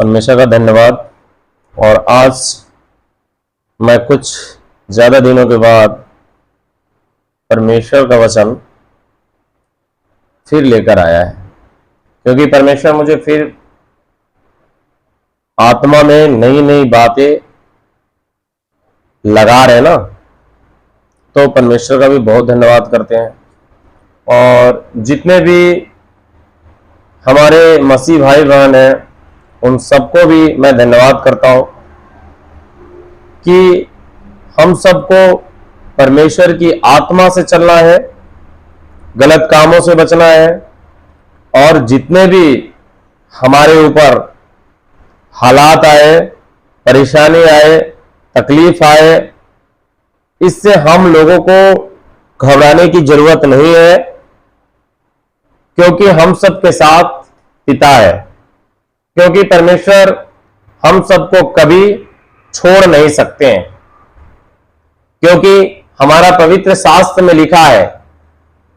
परमेश्वर का धन्यवाद। और आज मैं कुछ ज़्यादा दिनों के बाद परमेश्वर का वचन फिर लेकर आया है, क्योंकि परमेश्वर मुझे फिर आत्मा में नई नई बातें लगा रहे ना, तो परमेश्वर का भी बहुत धन्यवाद करते हैं। और जितने भी हमारे मसीह भाई बहन हैं उन सबको भी मैं धन्यवाद करता हूं कि हम सबको परमेश्वर की आत्मा से चलना है, गलत कामों से बचना है, और जितने भी हमारे ऊपर हालात आए, परेशानी आए, तकलीफ आए, इससे हम लोगों को घबराने की जरूरत नहीं है, क्योंकि हम सबके साथ पिता है। क्योंकि परमेश्वर हम सबको कभी छोड़ नहीं सकते हैं, क्योंकि हमारा पवित्र शास्त्र में लिखा है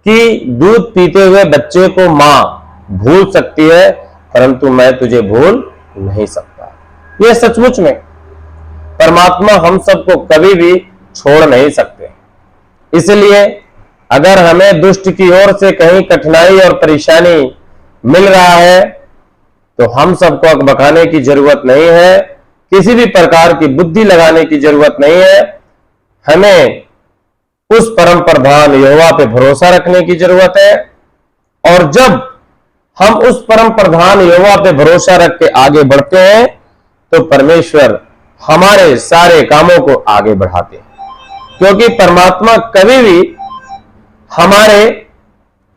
कि दूध पीते हुए बच्चे को मां भूल सकती है, परंतु मैं तुझे भूल नहीं सकता। यह सचमुच में परमात्मा हम सबको कभी भी छोड़ नहीं सकते। इसलिए अगर हमें दुष्ट की ओर से कहीं कठिनाई और परेशानी मिल रहा है तो हम सबको अकबकाने की जरूरत नहीं है, किसी भी प्रकार की बुद्धि लगाने की जरूरत नहीं है। हमें उस परम प्रधान यहोवा पे भरोसा रखने की जरूरत है, और जब हम उस परम प्रधान यहोवा पे भरोसा रख के आगे बढ़ते हैं तो परमेश्वर हमारे सारे कामों को आगे बढ़ाते हैं। क्योंकि परमात्मा कभी भी हमारे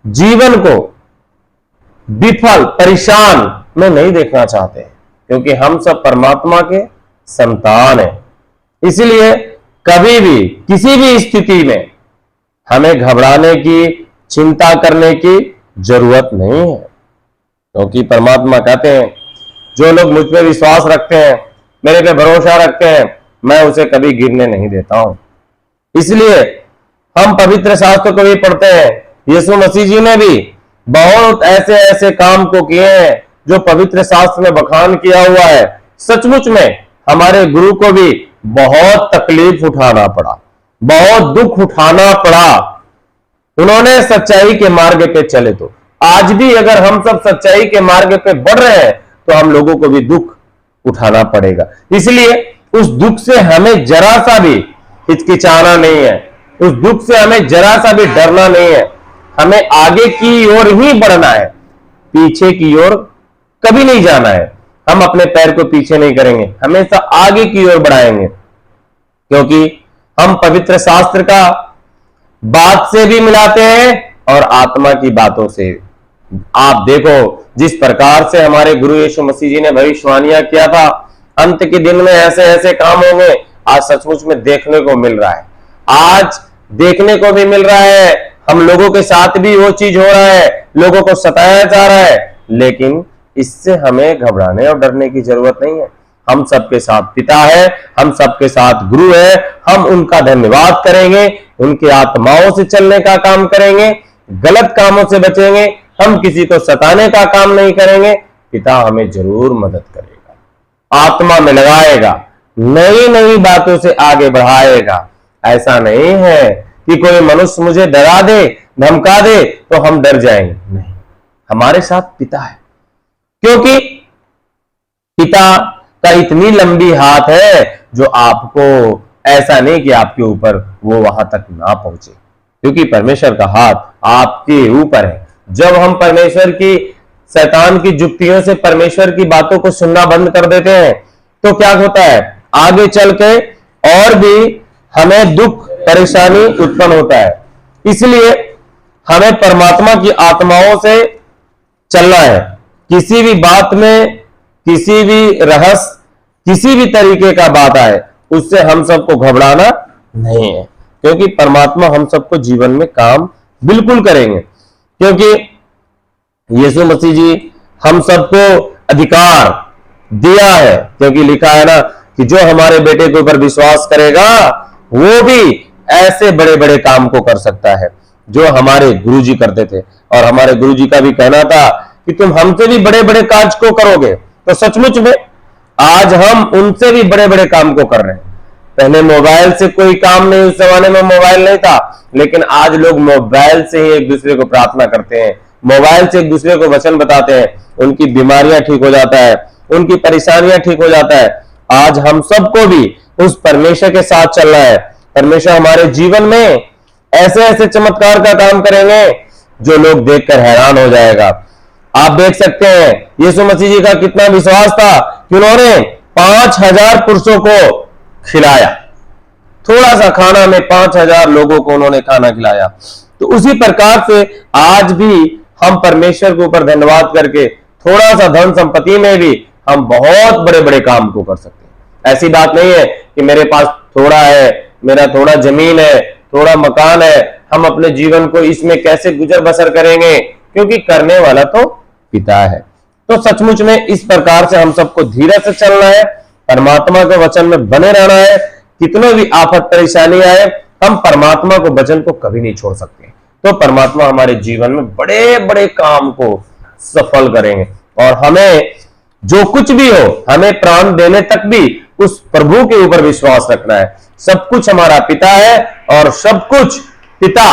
जीवन को विफल, परेशान में नहीं देखना चाहते, क्योंकि हम सब परमात्मा के संतान हैं। इसलिए कभी भी किसी भी स्थिति में हमें घबराने की, चिंता करने की जरूरत नहीं है, क्योंकि परमात्मा कहते हैं जो लोग मुझ पे विश्वास रखते हैं, मेरे पे भरोसा रखते हैं, मैं उसे कभी गिरने नहीं देता हूं। इसलिए हम पवित्र शास्त्र को भी पढ़ते हैं। यीशु मसीह जी ने भी बहुत ऐसे ऐसे काम को किए हैं जो पवित्र शास्त्र में बखान किया हुआ है। सचमुच में हमारे गुरु को भी बहुत तकलीफ उठाना पड़ा, बहुत दुख उठाना पड़ा। उन्होंने सच्चाई के मार्ग पे चले। तो आज भी अगर हम सब सच्चाई के मार्ग पे बढ़ रहे हैं तो हम लोगों को भी दुख उठाना पड़ेगा। इसलिए उस दुख से हमें जरा सा भी हिचकिचाना नहीं है, उस दुख से हमें जरा सा भी डरना नहीं है। हमें आगे की ओर ही बढ़ना है, पीछे की ओर कभी नहीं जाना है। हम अपने पैर को पीछे नहीं करेंगे, हमेशा आगे की ओर बढ़ाएंगे, क्योंकि हम पवित्र शास्त्र का बात से भी मिलाते हैं और आत्मा की बातों से। आप देखो जिस प्रकार से हमारे गुरु यीशु मसीह जी ने भविष्यवाणियां किया था, अंत के दिन में ऐसे ऐसे काम होंगे, आज सचमुच में देखने को मिल रहा है। आज देखने को भी मिल रहा है, हम लोगों के साथ भी वो चीज हो रहा है, लोगों को सताया जा रहा है, लेकिन इससे हमें घबराने और डरने की जरूरत नहीं है। हम सबके साथ पिता है, हम सबके साथ गुरु है। हम उनका धन्यवाद करेंगे, उनके आत्माओं से चलने का काम करेंगे, गलत कामों से बचेंगे, हम किसी को सताने का काम नहीं करेंगे। पिता हमें जरूर मदद करेगा, आत्मा में लगाएगा, नई नई बातों से आगे बढ़ाएगा। ऐसा नहीं है कि कोई मनुष्य मुझे डरा दे, धमका दे तो हम डर जाएंगे, नहीं, हमारे साथ पिता है। क्योंकि पिता का इतनी लंबी हाथ है जो आपको ऐसा नहीं कि आपके ऊपर वो वहां तक ना पहुंचे, क्योंकि परमेश्वर का हाथ आपके ऊपर है। जब हम परमेश्वर की, शैतान की जुक्तियों से परमेश्वर की बातों को सुनना बंद कर देते हैं तो क्या होता है, आगे चल के और भी हमें दुख, परेशानी उत्पन्न होता है। इसलिए हमें परमात्मा की आत्माओं से चलना है। किसी भी बात में, किसी भी रहस्य, किसी भी तरीके का बात आए, उससे हम सबको घबराना नहीं है, क्योंकि परमात्मा हम सबको जीवन में काम बिल्कुल करेंगे। क्योंकि यीशु मसीह जी हम सबको अधिकार दिया है, क्योंकि लिखा है ना कि जो हमारे बेटे के ऊपर विश्वास करेगा वो भी ऐसे बड़े बड़े काम को कर सकता है जो हमारे गुरुजी करते थे। और हमारे गुरुजी का भी कहना था कि तुम हमसे भी बड़े बड़े कार्य को करोगे। तो सचमुच में आज हम उनसे भी बड़े बड़े काम को कर रहे हैं। पहले मोबाइल से कोई काम नहीं, उस जमाने में मोबाइल नहीं था, लेकिन आज लोग मोबाइल से ही एक दूसरे को प्रार्थना करते हैं, मोबाइल से एक दूसरे को वचन बताते हैं, उनकी बीमारियां ठीक हो जाता है, उनकी परेशानियां ठीक हो जाता है। आज हम सबको भी उस परमेश्वर के साथ चलना है। परमेश्वर हमारे जीवन में ऐसे ऐसे चमत्कार का काम करेंगे जो लोग देखकर हैरान हो जाएगा। आप देख सकते हैं यीशु मसीह जी का कितना विश्वास था कि उन्होंने 5000 पुरुषों को खिलाया। थोड़ा सा खाना में 5000 लोगों को उन्होंने खाना खिलाया। तो उसी प्रकार से आज भी हम परमेश्वर के ऊपर धन्यवाद करके थोड़ा सा धन संपत्ति में भी हम बहुत बड़े बड़े काम को कर सकते हैं। ऐसी बात नहीं है कि मेरे पास थोड़ा है, मेरा थोड़ा जमीन है, थोड़ा मकान है, हम अपने जीवन को इसमें कैसे गुजर बसर करेंगे, क्योंकि करने वाला तो पिता है। तो सचमुच में इस प्रकार से हम सबको धीरे से चलना है, परमात्मा के वचन में बने रहना है। कितनों भी आफत परेशानी आए, हम परमात्मा को वचन को कभी नहीं छोड़ सकते। तो परमात्मा हमारे जीवन में बड़े बड़े काम को सफल करेंगे, और हमें जो कुछ भी हो, हमें प्राण देने तक भी उस प्रभु के ऊपर विश्वास रखना है। सब कुछ हमारा पिता है और सब कुछ पिता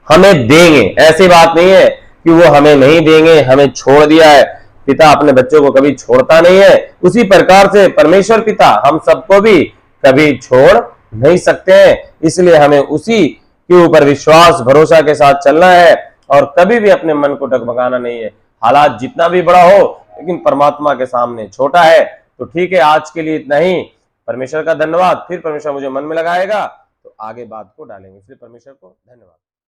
हमें देंगे। ऐसी बात नहीं है कि वो हमें नहीं देंगे, हमें छोड़ दिया है। पिता अपने बच्चों को कभी छोड़ता नहीं है। उसी प्रकार से परमेश्वर पिता हम सबको भी कभी छोड़ नहीं सकते हैं। इसलिए हमें उसी के ऊपर विश्वास भरोसा के साथ चलना है, और कभी भी अपने मन को डगमगाना नहीं है। हालात जितना भी बड़ा हो, लेकिन परमात्मा के सामने छोटा है। तो ठीक है, आज के लिए इतना ही। परमेश्वर का धन्यवाद। फिर परमेश्वर मुझे मन में लगाएगा तो आगे बात को डालेंगे। इसलिए परमेश्वर को धन्यवाद।